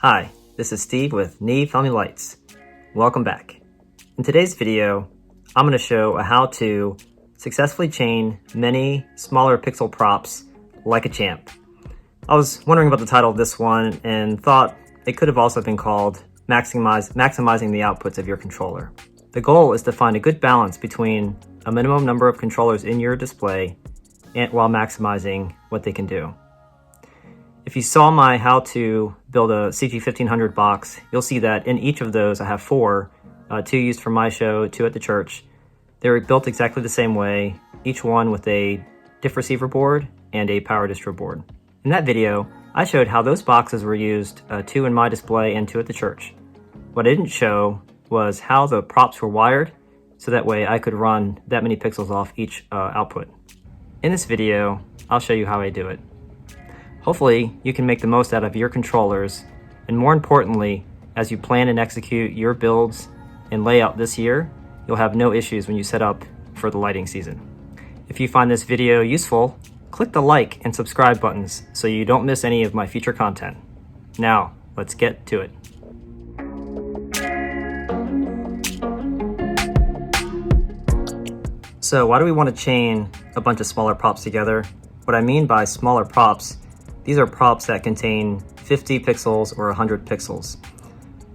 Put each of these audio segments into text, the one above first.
Hi, this is Steve with Neve Family Lights. Welcome back. In today's video, I'm going to show how to successfully chain many smaller pixel props like a champ. I was wondering about the title of this one and thought it could have also been called maximizing the outputs of your controller. The goal is to find a good balance between a minimum number of controllers in your display and while maximizing what they can do. If you saw my how to build a CG1500 box, you'll see that in each of those I have four, two used for my show, two at the church. They were built exactly the same way, each one with a diff receiver board and a power distro board. In that video, I showed how those boxes were used, two in my display and two at the church. What I didn't show was how the props were wired, so that way I could run that many pixels off each output. In this video, I'll show you how I do it. Hopefully, you can make the most out of your controllers, and more importantly, as you plan and execute your builds and layout this year, you'll have no issues when you set up for the lighting season. If you find this video useful, click the like and subscribe buttons so you don't miss any of my future content. Now, let's get to it. So why do we want to chain a bunch of smaller props together? What I mean by smaller props, these are props that contain 50 pixels or 100 pixels.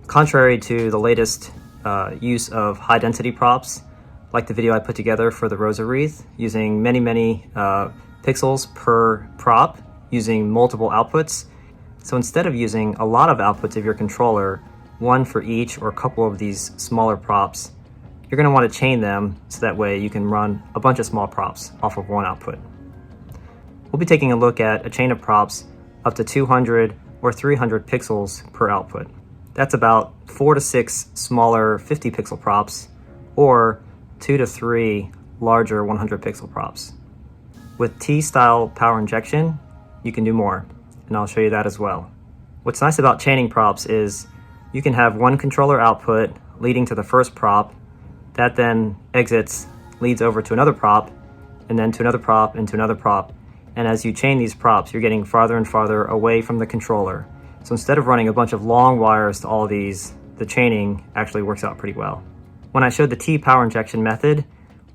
Contrary to the latest use of high density props, like the video I put together for the Rosa wreath, using many pixels per prop, using multiple outputs. So instead of using a lot of outputs of your controller, one for each or a couple of these smaller props, you're going to want to chain them so that way you can run a bunch of small props off of one output. We'll be taking a look at a chain of props up to 200 or 300 pixels per output. That's about 4 to 6 smaller 50 pixel props or 2 to 3 larger 100 pixel props. With T-style power injection, you can do more, and I'll show you that as well. What's nice about chaining props is you can have one controller output leading to the first prop, that then leads over to another prop, and then to another prop, and to another prop. And as you chain these props, you're getting farther and farther away from the controller. So instead of running a bunch of long wires to all of these, the chaining actually works out pretty well. When I showed the T power injection method,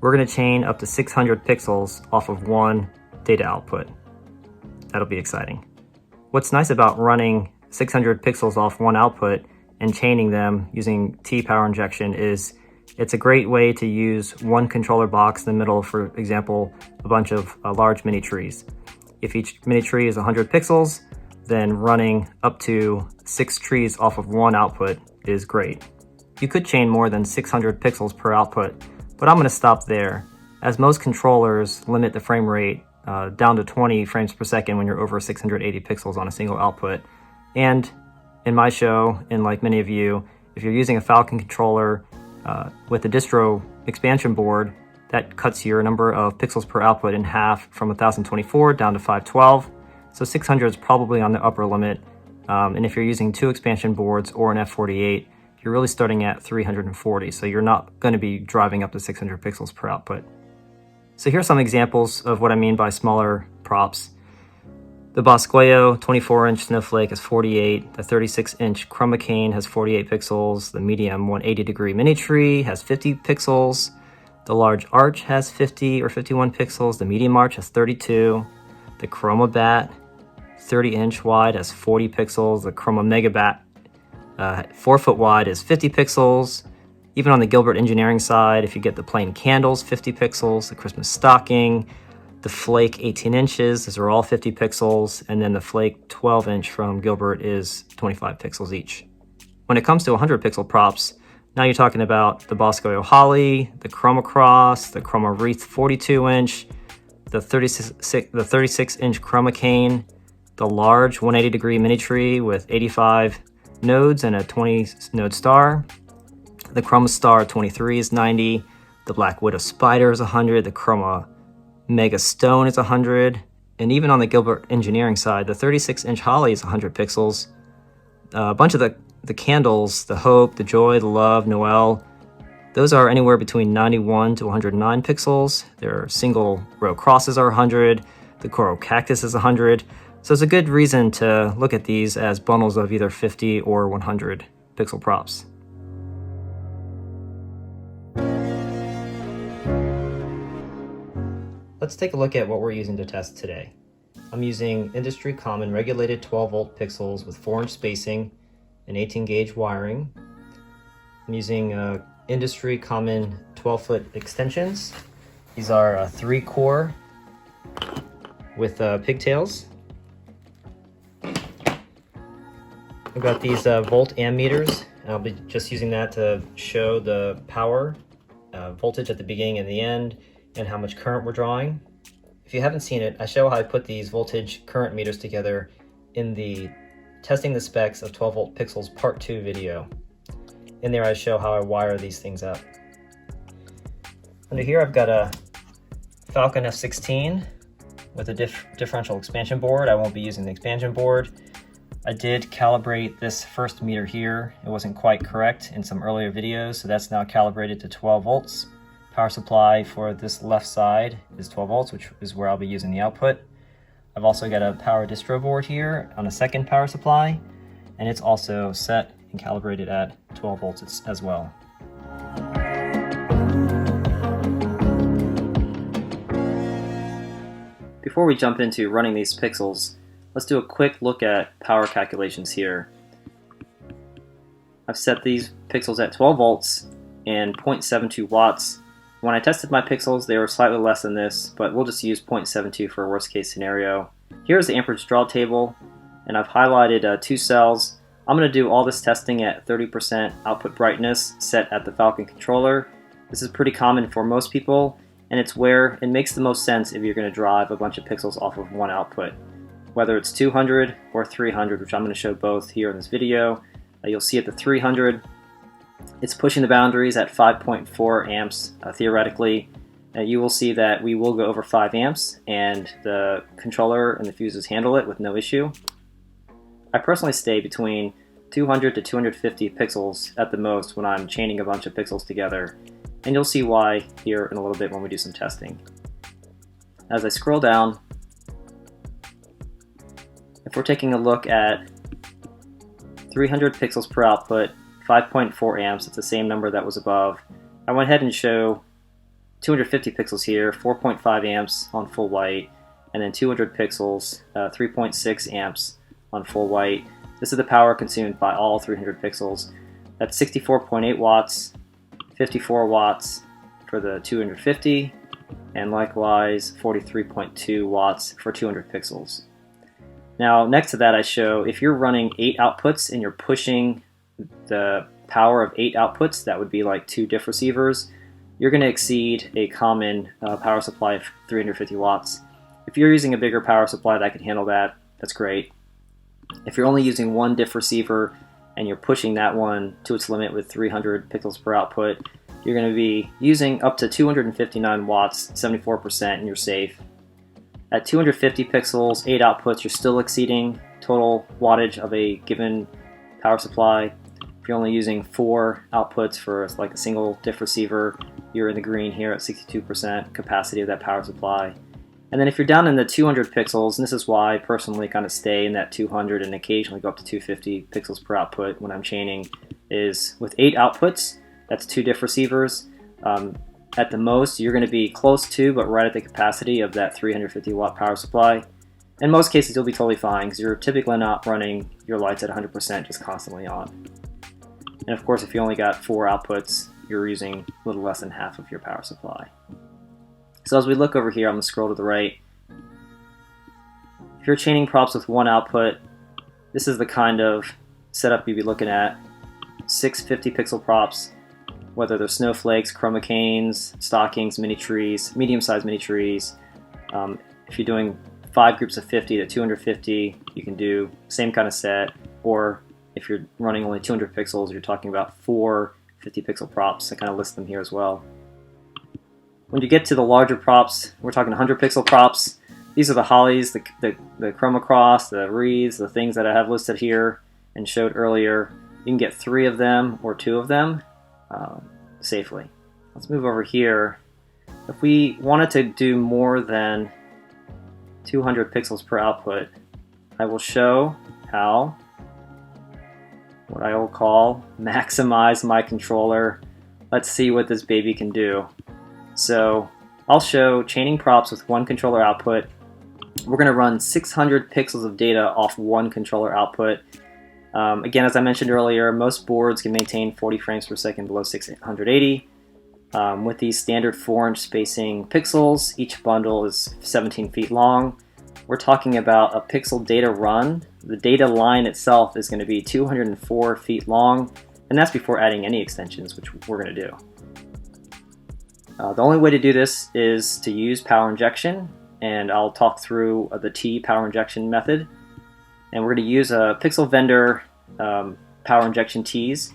we're going to chain up to 600 pixels off of one data output. That'll be exciting. What's nice about running 600 pixels off one output and chaining them using T power injection is it's a great way to use one controller box in the middle, for example, a bunch of large mini trees. If each mini tree is 100 pixels, then running up to 6 trees off of one output is great. You could chain more than 600 pixels per output, but I'm going to stop there, as most controllers limit the frame rate down to 20 frames per second when you're over 680 pixels on a single output. And in my show, and like many of you, if you're using a Falcon controller with the distro expansion board, that cuts your number of pixels per output in half from 1024 down to 512. So 600 is probably on the upper limit. And if you're using two expansion boards or an F48, you're really starting at 340. So you're not going to be driving up to 600 pixels per output. So here's some examples of what I mean by smaller props. The Boscoyo 24-inch Snowflake has 48, the 36-inch Chroma Cane has 48 pixels, the medium 180-degree mini tree has 50 pixels, the large arch has 50 or 51 pixels, the medium arch has 32, the Chroma Bat 30-inch wide has 40 pixels, the Chroma Mega Bat 4-foot wide is 50 pixels. Even on the Gilbert Engineering side, if you get the plain candles, 50 pixels, the Christmas stocking, the Flake 18 inches, those are all 50 pixels, and then the Flake 12-inch from Gilbert is 25 pixels each. When it comes to 100 pixel props, now you're talking about the Boscoyo Holly, the Chroma Cross, the Chroma Wreath 42-inch, the 36-inch Chroma Cane, the large 180-degree mini tree with 85 nodes and a 20-node star, the Chroma Star 23 is 90, the Black Widow Spider is 100, the Chroma Mega Stone is 100, and even on the Gilbert Engineering side, the 36-inch Holly is 100 pixels. A bunch of the candles, the Hope, the Joy, the Love, Noel, those are anywhere between 91 to 109 pixels. Their single row crosses are 100, the Coral Cactus is 100. So it's a good reason to look at these as bundles of either 50 or 100 pixel props. Let's take a look at what we're using to test today. I'm using industry common regulated 12-volt pixels with 4-inch spacing and 18-gauge wiring. I'm using industry common 12-foot extensions. These are 3-core with pigtails. I've got these volt ammeters, and I'll be just using that to show the power, voltage at the beginning and the end, and how much current we're drawing. If you haven't seen it, I show how I put these voltage current meters together in the Testing the Specs of 12-volt Pixels Part 2 video. In there I show how I wire these things up. Under here I've got a Falcon F16 with a differential expansion board. I won't be using the expansion board. I did calibrate this first meter here. It wasn't quite correct in some earlier videos, so that's now calibrated to 12 volts. Power supply for this left side is 12 volts, which is where I'll be using the output. I've also got a power distro board here on a second power supply, and it's also set and calibrated at 12 volts as well. Before we jump into running these pixels, let's do a quick look at power calculations here. I've set these pixels at 12 volts and 0.72 watts. When I tested my pixels, they were slightly less than this, but we'll just use 0.72 for a worst case scenario. Here's the amperage draw table, and I've highlighted 2 cells. I'm going to do all this testing at 30% output brightness set at the Falcon controller. This is pretty common for most people, and it's where it makes the most sense if you're going to drive a bunch of pixels off of one output. Whether it's 200 or 300, which I'm going to show both here in this video. You'll see at the 300, it's pushing the boundaries at 5.4 amps theoretically. You will see that we will go over 5 amps, and the controller and the fuses handle it with no issue. I personally stay between 200 to 250 pixels at the most when I'm chaining a bunch of pixels together, and you'll see why here in a little bit when we do some testing. As I scroll down, if we're taking a look at 300 pixels per output, 5.4 amps, it's the same number that was above. I went ahead and show 250 pixels here, 4.5 amps on full white, and then 200 pixels, 3.6 amps on full white. This is the power consumed by all 300 pixels. That's 64.8 watts, 54 watts for the 250, and likewise 43.2 watts for 200 pixels. Now next to that I show if you're running 8 outputs and you're pushing the power of 8 outputs, that would be like 2 diff receivers, you're going to exceed a common power supply of 350 watts. If you're using a bigger power supply that can handle that, that's great. If you're only using 1 diff receiver and you're pushing that one to its limit with 300 pixels per output, you're going to be using up to 259 watts, 74%, and you're safe. At 250 pixels, 8 outputs, you're still exceeding total wattage of a given power supply. If you're only using 4 outputs for like a single diff receiver, you're in the green here at 62% capacity of that power supply. And then if you're down in the 200 pixels, and this is why I personally kind of stay in that 200 and occasionally go up to 250 pixels per output when I'm chaining, is with 8 outputs, that's 2 diff receivers. At the most, you're going to be close to, but right at the capacity of that 350 watt power supply. In most cases, you'll be totally fine because you're typically not running your lights at 100% just constantly on. And of course, if you only got 4 outputs, you're using a little less than half of your power supply. So as we look over here, I'm going to scroll to the right. If you're chaining props with 1 output, this is the kind of setup you'd be looking at. 6 50 pixel props, whether they're snowflakes, chroma canes, stockings, mini trees, medium-sized mini trees. If you're doing 5 groups of 50 to 250, you can do same kind of set. Or if you're running only 200 pixels, you're talking about 4 50 pixel props. I kind of list them here as well. When you get to the larger props, we're talking 100 pixel props. These are the hollies, the chroma cross, the wreaths, the things that I have listed here and showed earlier. You can get 3 of them or 2 of them safely. Let's move over here. If we wanted to do more than 200 pixels per output, I will show how what I will call maximize my controller. Let's see what this baby can do. So I'll show chaining props with one controller output. We're going to run 600 pixels of data off one controller output. Again, as I mentioned earlier, most boards can maintain 40 frames per second below 680. With these standard 4-inch spacing pixels, each bundle is 17 feet long. We're talking about a pixel data run. The data line itself is going to be 204 feet long, and that's before adding any extensions, which we're going to do. The only way to do this is to use power injection, and I'll talk through the T power injection method. And we're going to use a pixel vendor power injection T's,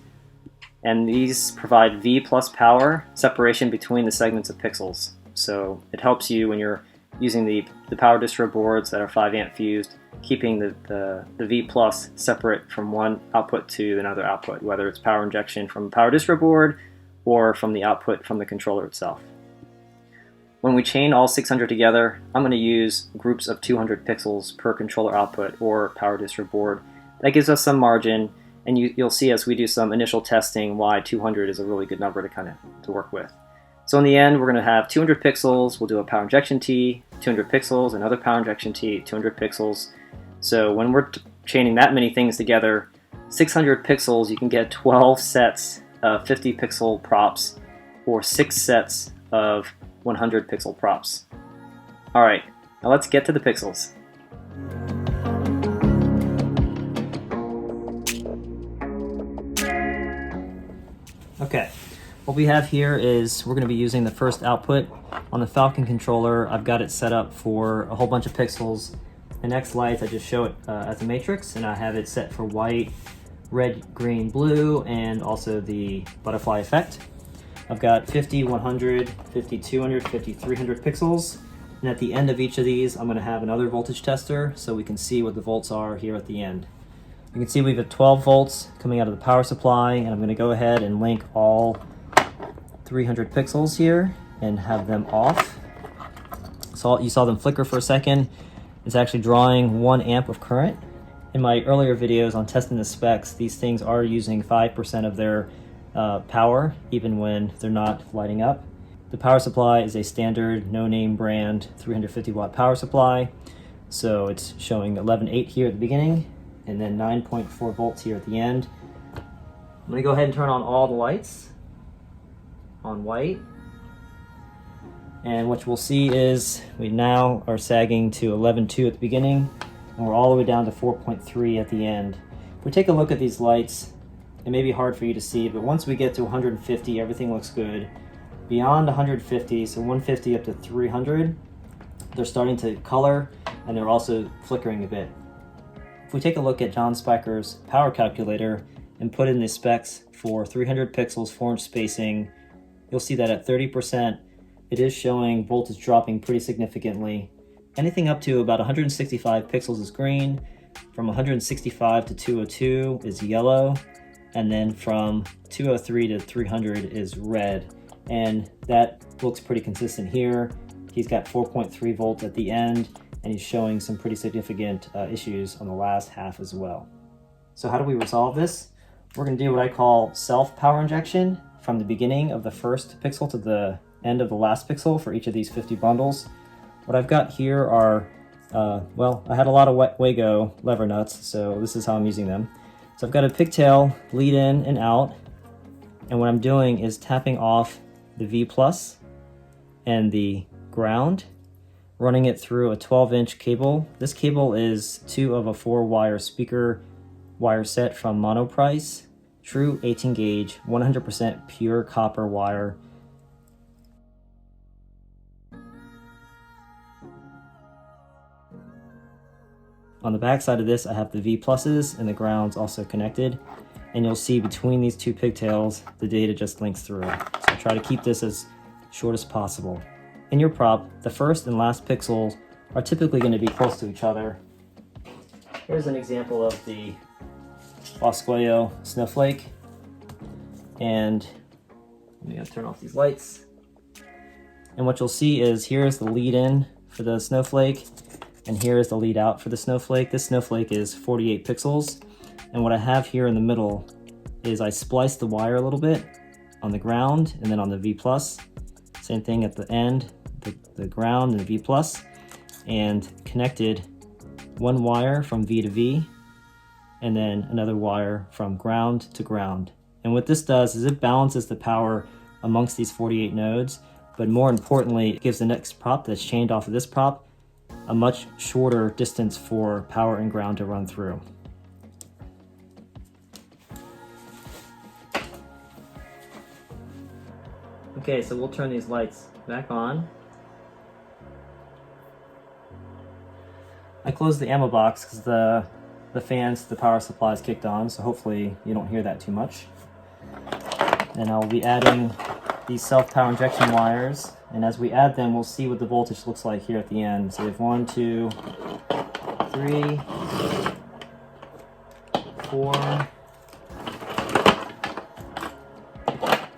and these provide V plus power separation between the segments of pixels. So it helps you when you're using the power distro boards that are 5 amp fused, keeping the V plus separate from one output to another output, whether it's power injection from a power distro board or from the output from the controller itself. When we chain all 600 together, I'm going to use groups of 200 pixels per controller output or power distro board. That gives us some margin, and you'll see as we do some initial testing why 200 is a really good number to work with. So in the end, we're going to have 200 pixels, we'll do a power injection T, 200 pixels, another power injection T, 200 pixels. So when we're chaining that many things together, 600 pixels, you can get 12 sets of 50 pixel props or 6 sets of 100 pixel props. Alright, now let's get to the pixels. Okay, what we have here is we're going to be using the first output. On the Falcon controller, I've got it set up for a whole bunch of pixels. In X lights, I just show it as a matrix, and I have it set for white, red, green, blue, and also the butterfly effect. I've got 50, 100, 50, 200, 50, 300 pixels. And at the end of each of these, I'm going to have another voltage tester so we can see what the volts are here at the end. You can see we have 12 volts coming out of the power supply, and I'm going to go ahead and link all 300 pixels here and have them off. So you saw them flicker for a second. It's actually drawing 1 amp of current. In my earlier videos on testing the specs, these things are using 5% of their power, even when they're not lighting up. The power supply is a standard, no-name brand, 350 watt power supply. So it's showing 11.8 here at the beginning, and then 9.4 volts here at the end. I'm gonna go ahead and turn on all the lights on white. And what we'll see is we now are sagging to 11.2 at the beginning, and we're all the way down to 4.3 at the end. If we take a look at these lights, it may be hard for you to see, but once we get to 150, everything looks good. Beyond 150, so 150 up to 300, they're starting to color, and they're also flickering a bit. If we take a look at John Spiker's power calculator and put in the specs for 300 pixels, 4-inch spacing, you'll see that at 30%, it is showing voltage dropping pretty significantly. Anything up to about 165 pixels is green, from 165 to 202 is yellow, and then from 203 to 300 is red. And that looks pretty consistent here. He's got 4.3 volts at the end, and he's showing some pretty significant issues on the last half as well. So how do we resolve this? We're going to do what I call self-power injection from the beginning of the first pixel to the end of the last pixel for each of these 50 bundles. What I've got here are, well, I had a lot of Wago lever nuts, so this is how I'm using them. So I've got a pigtail lead in and out, and what I'm doing is tapping off the V plus and the ground, running it through a 12-inch cable. This cable is 2 of a 4-wire speaker wire set from Monoprice, true 18 gauge, 100% pure copper wire. On the back side of this, I have the V pluses and the grounds also connected. And you'll see between these 2 pigtails, the data just links through. So try to keep this as short as possible. In your prop, the first and last pixels are typically going to be close to each other. Here's an example of the Boscoyo Snowflake. And I'm going to turn off these lights. And what you'll see is here's the lead-in for the Snowflake. and here is the lead out for the Snowflake. This Snowflake is 48 pixels, and what I have here in the middle is I spliced the wire a little bit on the ground and then on the V+. Same thing at the end, the ground and the V+, and connected one wire from V to V, and then another wire from ground to ground. And what this does is it balances the power amongst these 48 nodes, but more importantly, it gives the next prop that's chained off of this prop a much shorter distance for power and ground to run through. Okay, so we'll turn these lights back on. I closed the ammo box because the fans, the power supply is kicked on, so hopefully you don't hear that too much. And I'll be adding these self-power injection wires, and as we add them, we'll see what the voltage looks like here at the end. So we have 1, 2, 3, 4,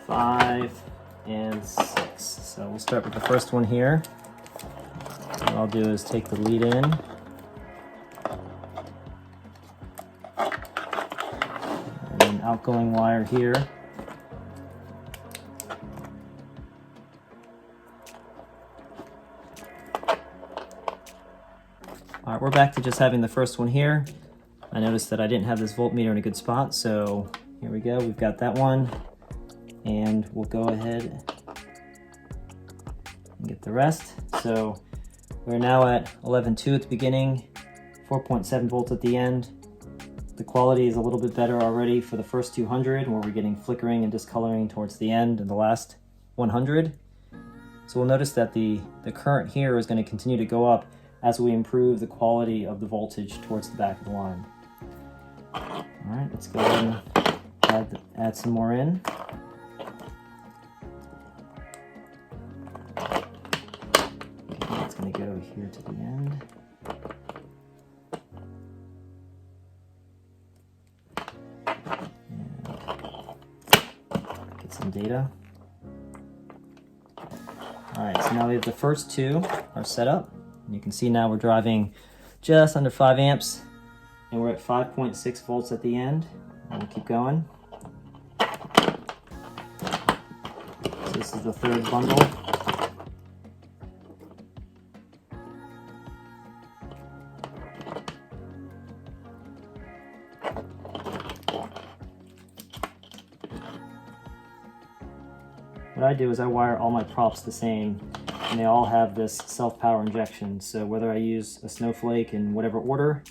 5, and 6. So we'll start with the first one here. What I'll do is take the lead in, and an outgoing wire here. All right, we're back to just having the first one here. I noticed that I didn't have this voltmeter in a good spot, so here we go. We've got that one, and we'll go ahead and get the rest. So we're now at 11.2 at the beginning, 4.7 volts at the end. The quality is a little bit better already for the first 200, where we're getting flickering and discoloring towards the end and the last 100. So we'll notice that the current here is going to continue to go up as we improve the quality of the voltage towards the back of the line. All right, let's go ahead and add some more in. Okay, it's going to go here to the end. And get some data. All right, so now we have the first two are set up. And you can see now we're driving just under 5 amps, and we're at 5.6 volts at the end. And we'll keep going. So this is the third bundle. What I do is I wire all my props the same, and they all have this self-power injection. So whether I use a Snowflake in whatever order,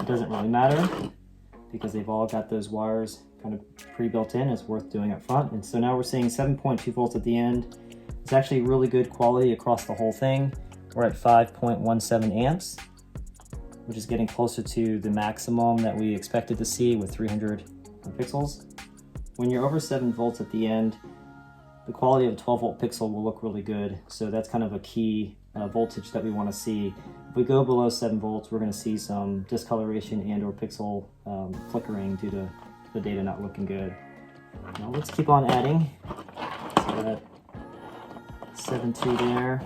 it doesn't really matter, because they've all got those wires kind of pre-built in. It's worth doing up front. And so now we're seeing 7.2 volts at the end. It's actually really good quality across the whole thing. We're at 5.17 amps, which is getting closer to the maximum that we expected to see with 300 pixels. When you're over 7 volts at the end, the quality of a 12 volt pixel will look really good. So that's kind of a key voltage that we want to see. If we go below 7 volts, we're going to see some discoloration and or pixel flickering due to the data not looking good. Now let's keep on adding. So we're at 7.2 there.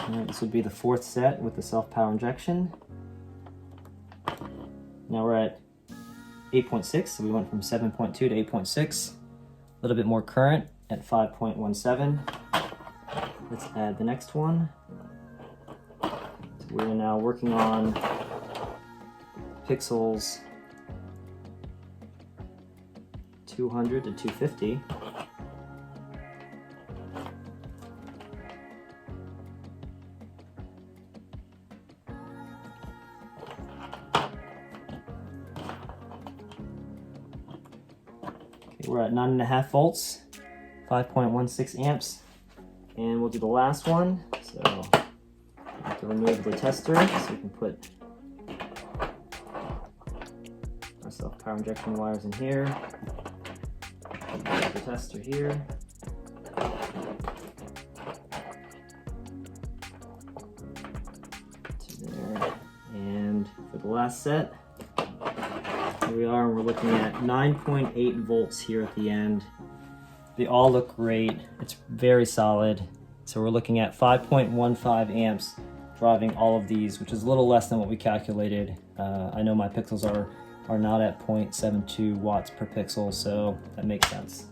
Alright, this would be the fourth set with the self-power injection. Now we're at 8.6, so we went from 7.2 to 8.6. A little bit more current at 5.17. Let's add the next one. So we're now working on pixels 200 to 250. We're at 9.5 volts, 5.16 amps, and we'll do the last one. So I have to remove the tester so we can put our self-power injection wires in here. Remove the tester here. To there. And for the last set, we're Here we are, and we're looking at 9.8 volts here at the end. They all look great. It's very solid. So we're looking at 5.15 amps driving all of these, which is a little less than what we calculated. I know my pixels are not at 0.72 watts per pixel, so that makes sense.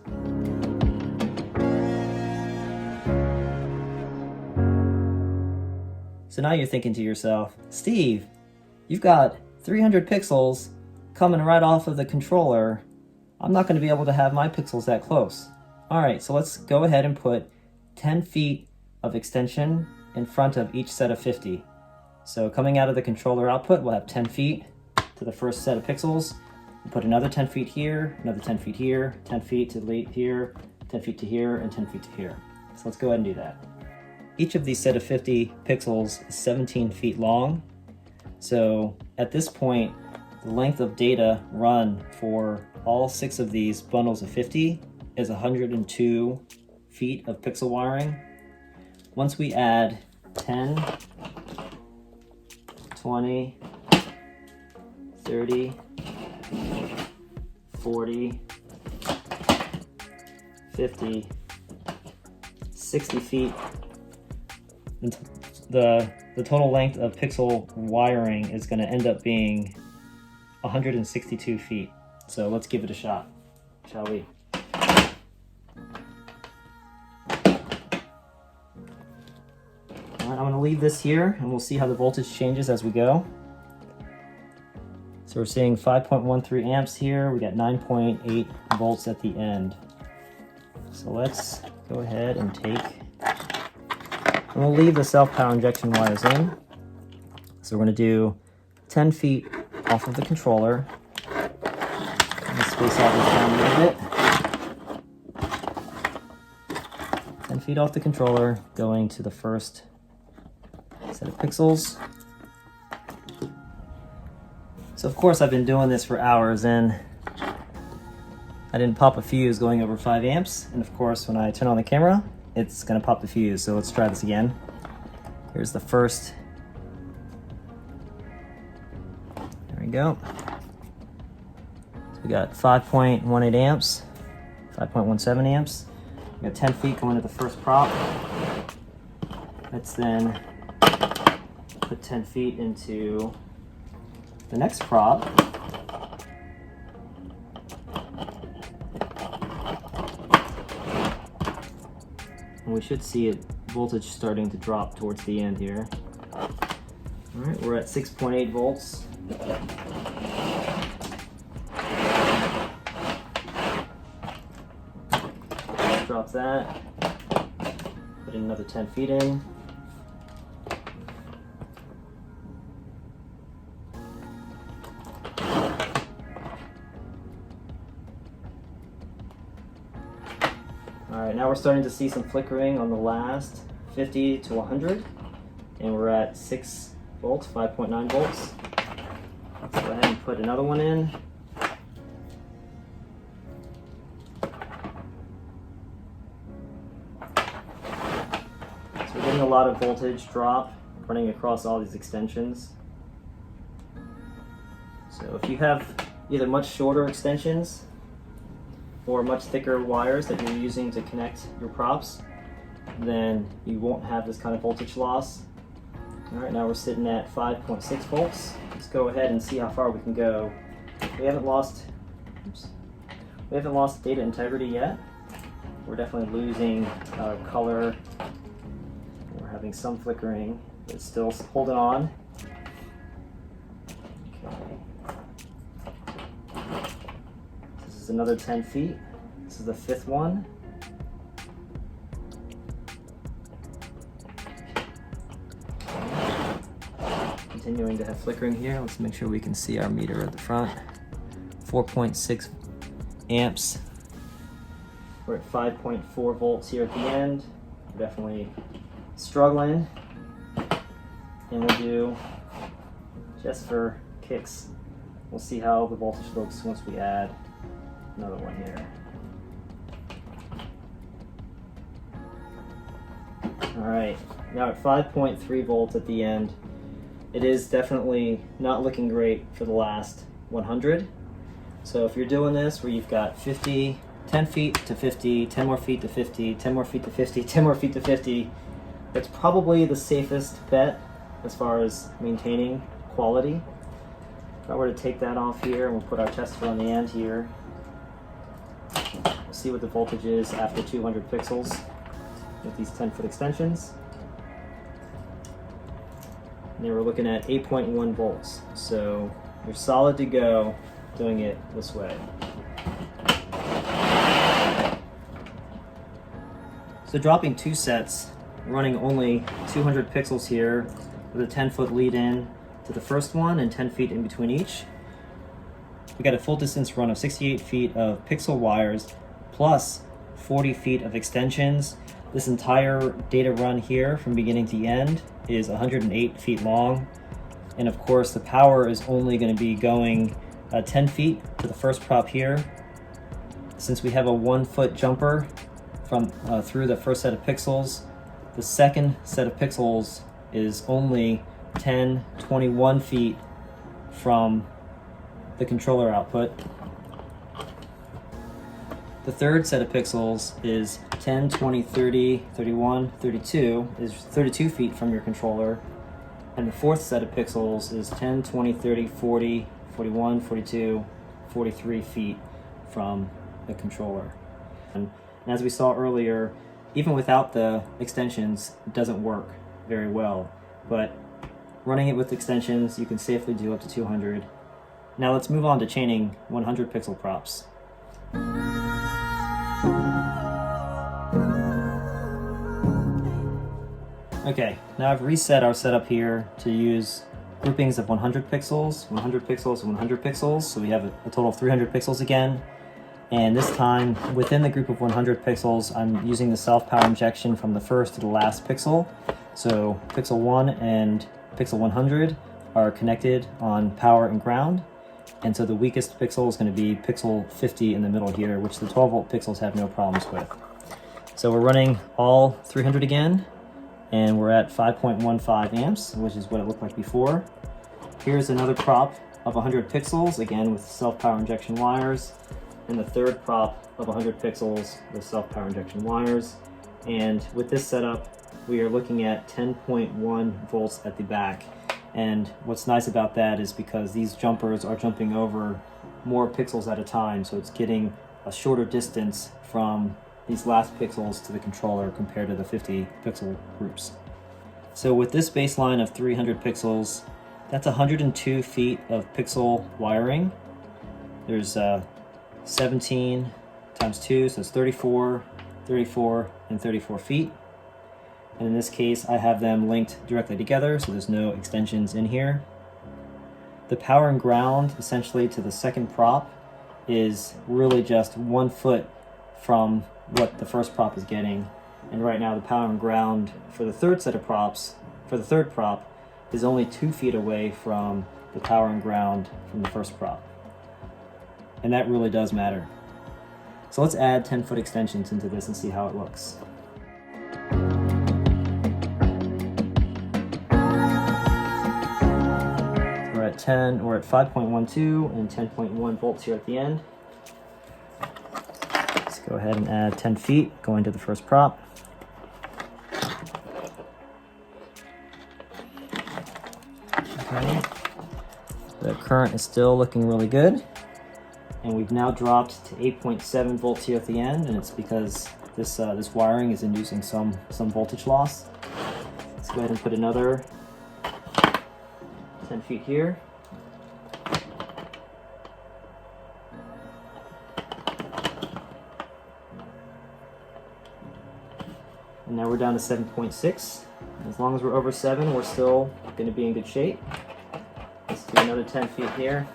So now you're thinking to yourself, Steve, you've got 300 pixels coming right off of the controller. I'm not going to be able to have my pixels that close. All right, so let's go ahead and put 10 feet of extension in front of each set of 50. So coming out of the controller output, we'll have 10 feet to the first set of pixels. We'll put another 10 feet here, another 10 feet here, 10 feet to late here, 10 feet to here, and 10 feet to here. So let's go ahead and do that. Each of these set of 50 pixels is 17 feet long. So at this point, the length of data run for all 6 of these bundles of 50 is 102 feet of pixel wiring. Once we add 10, 20, 30, 40, 50, 60 feet, the total length of pixel wiring is going to end up being 162 feet. So let's give it a shot, shall we? I'm going to leave this here and we'll see how the voltage changes as we go. So we're seeing 5.13 amps here. We got 9.8 volts at the end. So let's go ahead and we'll leave the self-power injection wires in. So we're going to do 10 feet off of the controller. Let's space all this down a little bit. 10 feet off the controller, going to the first set of pixels. So of course I've been doing this for hours and I didn't pop a fuse going over 5 amps. And of course when I turn on the camera, it's gonna pop the fuse. So let's try this again. Here's the first. There we go. So we got 5.18 amps, 5.17 amps. We got 10 feet going to the first prop. Let's then put 10 feet into the next prop. And we should see it voltage starting to drop towards the end here. All right, we're at 6.8 volts. Drop that. Put in another 10 feet in. Alright, now we're starting to see some flickering on the last 50 to 100, and we're at 6 volts, 5.9 volts. Let's go ahead and put another one in. So we're getting a lot of voltage drop running across all these extensions. So if you have either much shorter extensions or much thicker wires that you're using to connect your props, then you won't have this kind of voltage loss. All right, now we're sitting at 5.6 volts. Let's go ahead and see how far we can go. We haven't lost data integrity yet. We're definitely losing color. We're having some flickering, but it's still holding on. This is another 10 feet. This is the 5th one. Continuing to have flickering here. Let's make sure we can see our meter at the front. 4.6 amps. We're at 5.4 volts here at the end. We're definitely struggling. And we'll do, just for kicks, we'll see how the voltage looks once we add another one here. All right, now at 5.3 volts at the end. It is definitely not looking great for the last 100. So if you're doing this where you've got 50, 10 feet to 50, 10 more feet to 50, 10 more feet to 50, 10 more feet to 50, that's probably the safest bet as far as maintaining quality. If I were to take that off here and we'll put our tester on the end here, we'll see what the voltage is after 200 pixels with these 10-foot extensions. And then we're looking at 8.1 volts. So you're solid to go doing it this way. So dropping 2 sets, running only 200 pixels here with a 10-foot lead in to the first one and 10 feet in between each. We got a full distance run of 68 feet of pixel wires plus 40 feet of extensions. This entire data run here from beginning to end is 108 feet long. And of course the power is only going to be going 10 feet to the first prop here. Since we have a 1-foot jumper from through the first set of pixels, the second set of pixels is only 21 feet from the controller output. The third set of pixels is 10, 20, 30, 31, 32, is 32 feet from your controller. And the fourth set of pixels is 10, 20, 30, 40, 41, 42, 43 feet from the controller. And as we saw earlier, even without the extensions, it doesn't work very well. But running it with extensions, you can safely do up to 200. Now let's move on to chaining 100 pixel props. Okay, now I've reset our setup here to use groupings of 100 pixels, 100 pixels, and 100 pixels. So we have a total of 300 pixels again. And this time, within the group of 100 pixels, I'm using the self-power injection from the first to the last pixel. So pixel 1 and pixel 100 are connected on power and ground. And so the weakest pixel is going to be pixel 50 in the middle here, which the 12-volt pixels have no problems with. So we're running all 300 again, and we're at 5.15 amps, which is what it looked like before. Here's another prop of 100 pixels, again with self-power injection wires, and the third prop of 100 pixels with self-power injection wires. And with this setup, we are looking at 10.1 volts at the back. And what's nice about that is because these jumpers are jumping over more pixels at a time, so it's getting a shorter distance from these last pixels to the controller compared to the 50 pixel groups. So with this baseline of 300 pixels, that's 102 feet of pixel wiring. There's 17 times 2, so it's 34, 34, and 34 feet. And in this case, I have them linked directly together, so there's no extensions in here. The power and ground, essentially to the second prop, is really just 1 foot from what the first prop is getting. And right now the power and ground for the third set of props, for the third prop, is only 2 feet away from the power and ground from the first prop. And that really does matter. So let's add 10-foot extensions into this and see how it looks. We're at 5.12 and 10.1 volts here at the end. Let's go ahead and add 10 feet going to the first prop. Okay. The current is still looking really good. And we've now dropped to 8.7 volts here at the end, and it's because this wiring is inducing some voltage loss. Let's go ahead and put another 10 feet here. And now we're down to 7.6. As long as we're over 7, we're still going to be in good shape. Let's do another 10 feet here.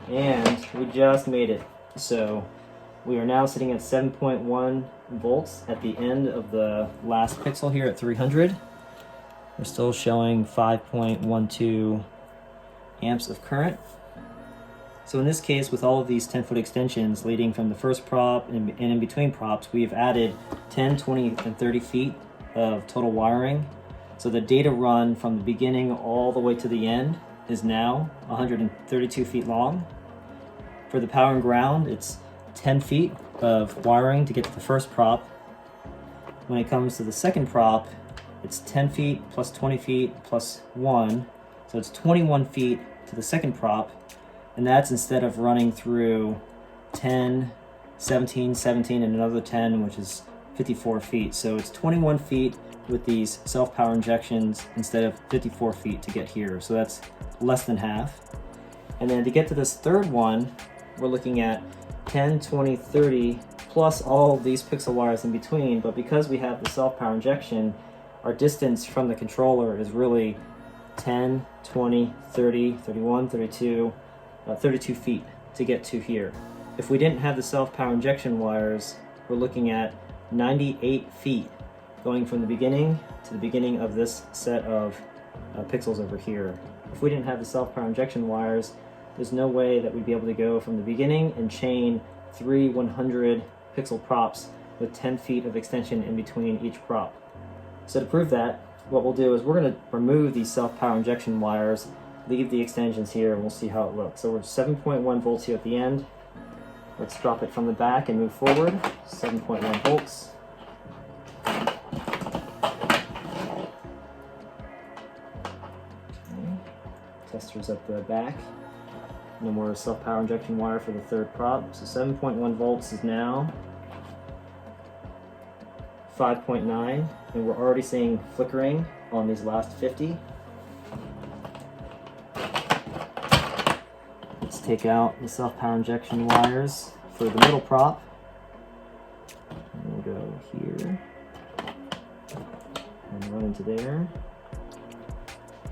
And we just made it. So we are now sitting at 7.1 volts at the end of the last pixel here at 300. We're still showing 5.12 amps of current. So in this case, with all of these 10-foot extensions leading from the first prop and in between props, we've added 10, 20, and 30 feet of total wiring. So the data run from the beginning all the way to the end is now 132 feet long. For the power and ground, it's 10 feet of wiring to get to the first prop. When it comes to the second prop, it's 10 feet plus 20 feet plus 1. So it's 21 feet to the second prop. And that's instead of running through 10, 17, 17, and another 10, which is 54 feet. So it's 21 feet with these self-power injections instead of 54 feet to get here. So that's less than half. And then to get to this third one, we're looking at 10, 20, 30, plus all of these pixel wires in between. But because we have the self-power injection, our distance from the controller is really 10, 20, 30, 31, 32, 32 feet to get to here. If we didn't have the self-power injection wires, we're looking at 98 feet going from the beginning to the beginning of this set of pixels over here. If we didn't have the self-power injection wires, there's no way that we'd be able to go from the beginning and chain 3 100 pixel props with 10 feet of extension in between each prop. So to prove that, what we'll do is we're going to remove these self-power injection wires, leave the extensions here, and we'll see how it looks. So we're 7.1 volts here at the end. Let's drop it from the back and move forward. 7.1 volts. Okay. Testers at the back. No more self-power injection wire for the third prop. So 7.1 volts is now 5.9, and we're already seeing flickering on these last 50. Let's take out the self-power injection wires for the middle prop. And we'll go here and run into there.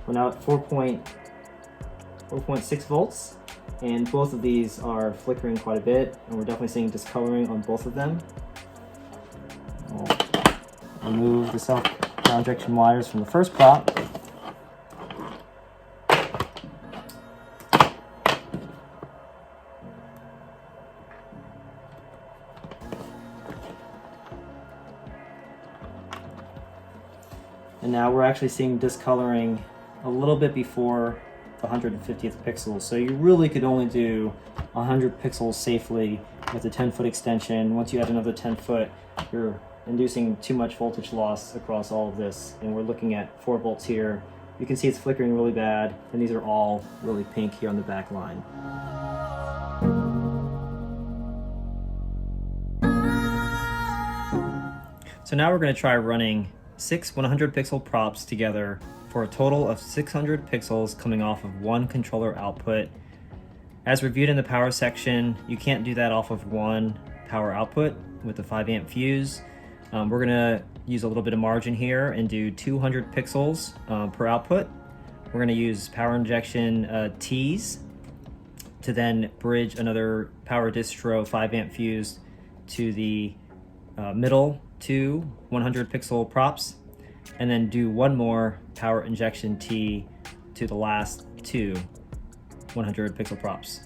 We're now at 4.6 volts, and both of these are flickering quite a bit, and we're definitely seeing discoloring on both of them. Remove the self-power injection wires from the first prop. And now we're actually seeing discoloring a little bit before the 150th pixel. So you really could only do 100 pixels safely with a 10-foot extension. Once you add another 10 foot, you're inducing too much voltage loss across all of this, and we're looking at 4 volts here. You can see it's flickering really bad, and these are all really pink here on the back line. So now we're going to try running 6 100 pixel props together for a total of 600 pixels coming off of one controller output. As reviewed in the power section, you can't do that off of one power output with the 5 amp fuse. We're gonna use a little bit of margin here and do 200 pixels per output. We're gonna use power injection T's to then bridge another power distro 5 amp fuse to the middle 2 100 pixel props, and then do one more power injection T to the last 2 100 pixel props.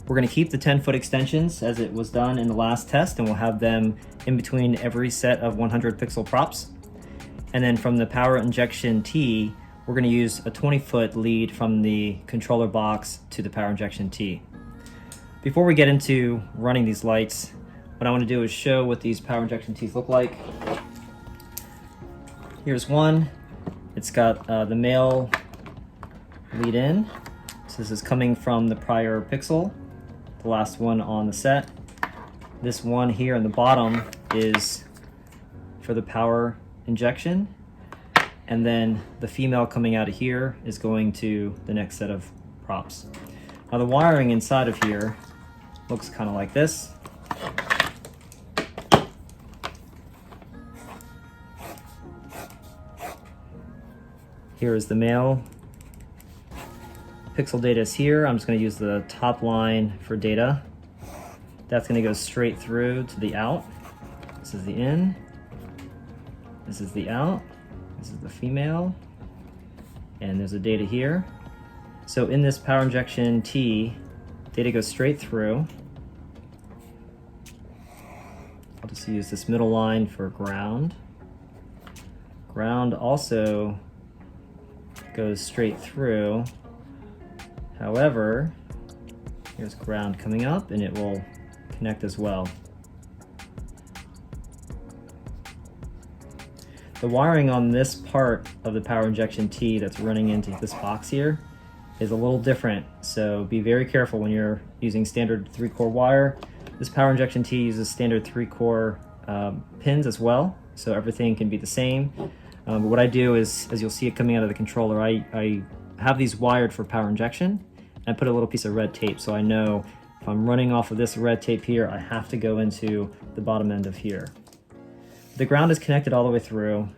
We're going to keep the 10-foot extensions as it was done in the last test, and we'll have them in between every set of 100 pixel props. And then from the power injection T, we're going to use a 20-foot lead from the controller box to the power injection T. Before we get into running these lights, what I want to do is show what these power injection T's look like. Here's one. It's got the male lead in. So this is coming from the prior pixel, the last one on the set. This one here in the bottom is for the power injection, and then the female coming out of here is going to the next set of props. Now the wiring inside of here looks kind of like this. Here is the male. Pixel data is here. I'm just going to use the top line for data. That's going to go straight through to the out. This is the in. This is the out. This is the female. And there's the data here. So in this power injection T, data goes straight through. I'll just use this middle line for ground. Ground also goes straight through. However, here's ground coming up and it will connect as well. The wiring on this part of the power injection T that's running into this box here is a little different, so be very careful when you're using standard 3-core wire. This power injection T uses standard 3-core pins as well, so everything can be the same. But what I do is, as you'll see it coming out of the controller, I have these wired for power injection, and I put a little piece of red tape so I know if I'm running off of this red tape here, I have to go into the bottom end of here. The ground is connected all the way through.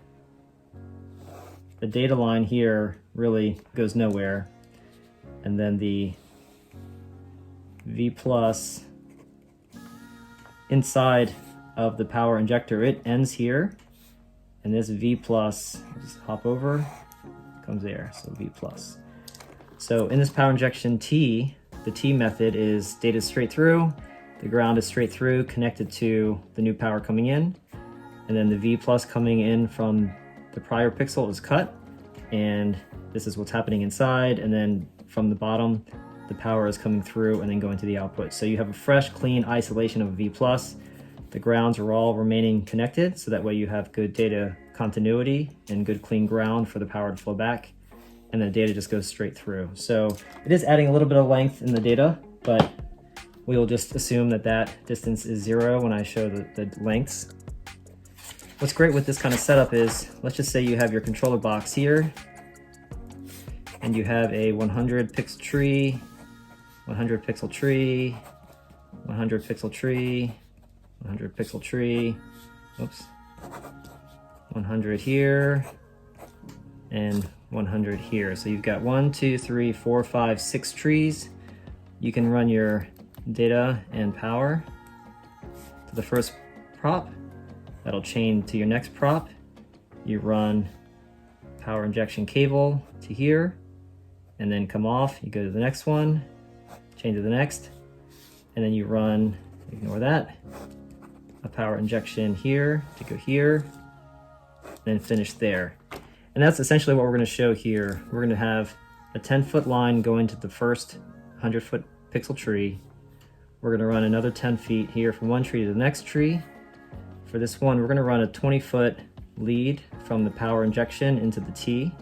The data line here really goes nowhere. And then the V plus inside of the power injector, it ends here. And this V plus, just hop over, comes there, so V plus. So in this power injection T, the T method is data straight through, the ground is straight through, connected to the new power coming in, and then the V plus coming in from the prior pixel is cut, and this is what's happening inside, and then from the bottom, the power is coming through and then going to the output. So you have a fresh, clean isolation of V plus. The grounds are all remaining connected, so that way you have good data continuity and good clean ground for the power to flow back, and the data just goes straight through. So it is adding a little bit of length in the data, but we will just assume that that distance is 0 when I show the lengths. What's great with this kind of setup is, let's just say you have your controller box here, and you have a 100 pixel tree, 100 pixel tree, 100 pixel tree, 100 pixel tree, oops, 100 here, and 100 here. So you've got 1, 2, 3, 4, 5, 6 trees. You can run your data and power to the first prop. That'll chain to your next prop. You run power injection cable to here, and then come off. You go to the next one, chain to the next, and then you run, ignore that, a power injection here to go here, then finish there. And that's essentially what we're going to show here. We're going to have a 10-foot line going to the first 100-foot pixel tree. We're going to run another 10 feet here from one tree to the next tree. For this one, we're going to run a 20-foot lead from the power injection into the T.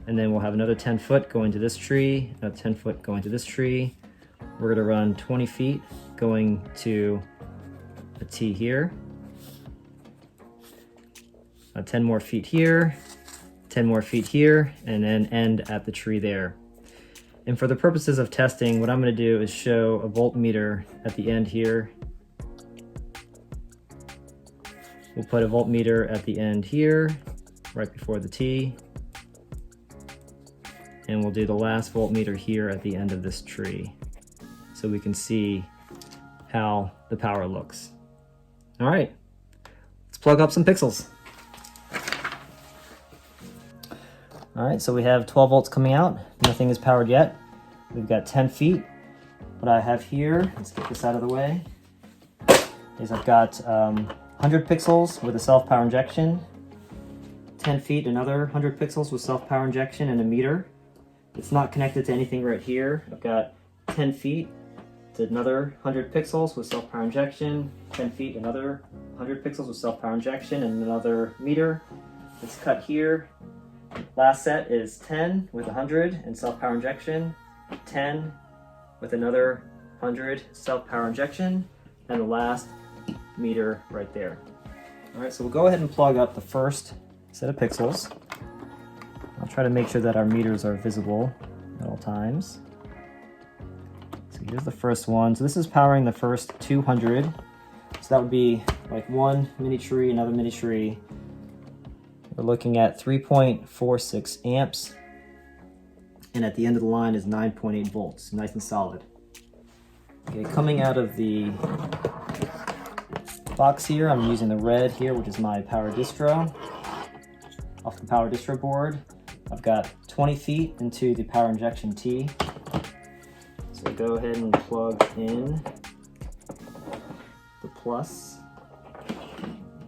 And then we'll have another 10 foot going to this tree, another 10 foot going to this tree. We're going to run 20 feet going to a T here. 10 more feet here, 10 more feet here, and then end at the tree there. And for the purposes of testing, what I'm going to do is show a voltmeter at the end here. We'll put a voltmeter at the end here, right before the T. And we'll do the last voltmeter here at the end of this tree, so we can see how the power looks. All right, let's plug up some pixels. All right, so we have 12 volts coming out. Nothing is powered yet. We've got 10 feet. What I have here, let's get this out of the way, is I've got 100 pixels with a self-power injection, 10 feet, another 100 pixels with self-power injection and a meter. It's not connected to anything right here. I've got 10 feet to another 100 pixels with self-power injection, 10 feet, another 100 pixels with self-power injection, and another meter. It's cut here. Last set is 10 with 100 and self-power injection, 10 with another 100 self-power injection, and the last meter right there. All right, so we'll go ahead and plug up the first set of pixels. I'll try to make sure that our meters are visible at all times. So here's the first one. So this is powering the first 200. So that would be like one mini tree, another mini tree. We're looking at 3.46 amps. And at the end of the line is 9.8 volts, nice and solid. Okay, coming out of the box here, I'm using the red here, which is my power distro. Off the power distro board, I've got 20 feet into the power injection T. So go ahead and plug in the plus.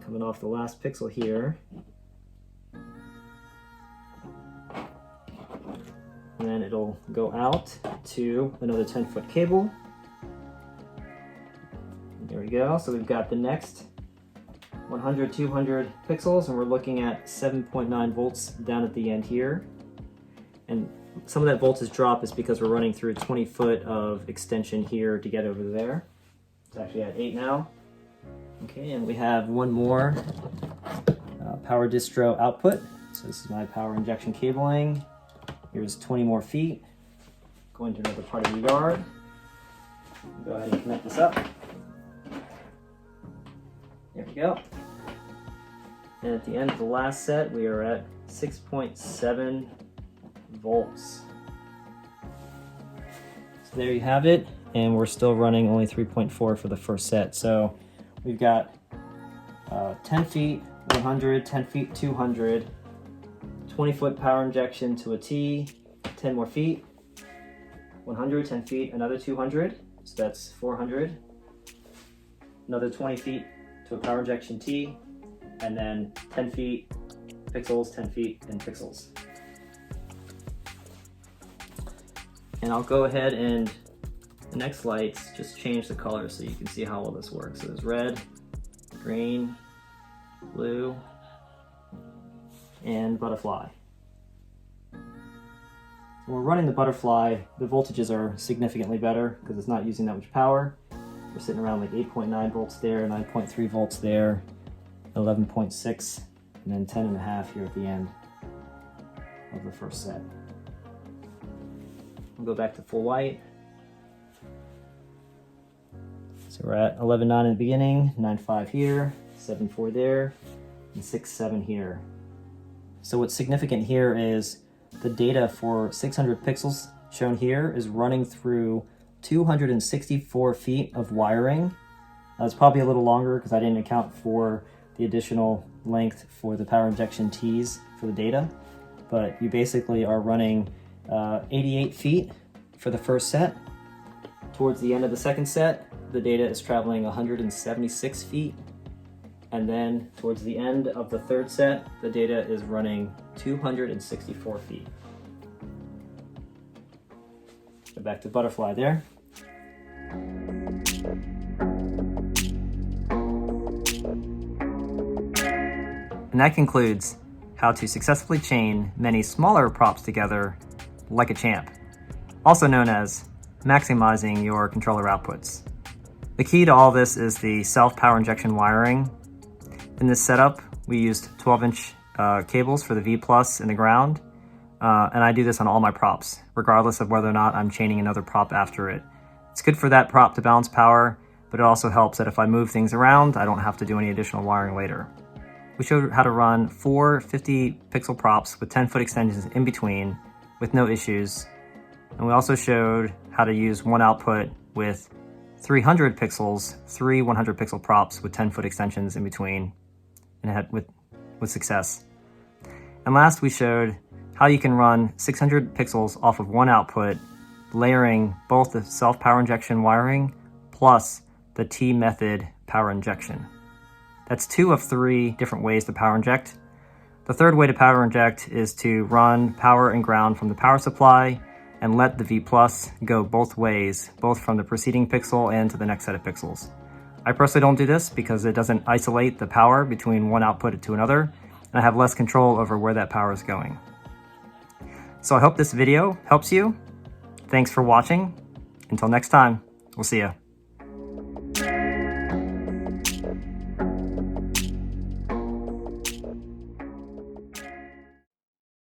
Coming off the last pixel here. and then it'll go out to another 10-foot cable. There we go. So we've got the next 100, 200 pixels, and we're looking at 7.9 volts down at the end here. And some of that voltage drop is because we're running through 20 foot of extension here to get over there. It's actually at 8 now. Okay, and we have one more power distro output. So this is my power injection cabling. Here's 20 more feet. Going to another part of the yard. Go ahead and connect this up. There we go. And at the end of the last set, we are at 6.7 volts. So there you have it, and we're still running only 3.4 for the first set. So we've got 10 feet, 100, 10 feet, 200, 20-foot power injection to a T, 10 more feet, 100, 10 feet, another 200, so that's 400, another 20 feet to a power injection T, and then 10 feet, pixels, 10 feet, and pixels. And I'll go ahead and the next lights just change the color so you can see how all this works. So there's red, green, blue, and butterfly. When we're running the butterfly, the voltages are significantly better because it's not using that much power. We're sitting around like 8.9 volts there, 9.3 volts there, 11.6, and then 10.5 here at the end of the first set. We'll go back to full white. So we're at 11.9 in the beginning, 9.5 here, 7.4 there, and 6.7 here. So what's significant here is the data for 600 pixels shown here is running through 264 feet of wiring. It's probably a little longer because I didn't account for the additional length for the power injection T's for the data, but you basically are running 88 feet for the first set. Towards the end of the second set, the data is traveling 176 feet. And then towards the end of the third set, the data is running 264 feet. Go back to butterfly there. And that concludes how to successfully chain many smaller props together like a champ, also known as maximizing your controller outputs. The key to all this is the self-power injection wiring. In this setup, we used 12-inch cables for the V+ in the ground, and I do this on all my props, regardless of whether or not I'm chaining another prop after it. It's good for that prop to balance power, but it also helps that if I move things around, I don't have to do any additional wiring later. We showed how to run 4 50-pixel props with 10-foot extensions in between with no issues, and we also showed how to use one output with 300 pixels, 3 100-pixel props with 10-foot extensions in between, and had with success. And last, we showed how you can run 600 pixels off of one output, layering both the self-power injection wiring plus the T-method power injection. That's 2 of 3 different ways to power inject. The third way to power inject is to run power and ground from the power supply and let the V+ go both ways, both from the preceding pixel and to the next set of pixels. I personally don't do this because it doesn't isolate the power between one output to another, and I have less control over where that power is going. So I hope this video helps you. Thanks for watching. Until next time, we'll see ya.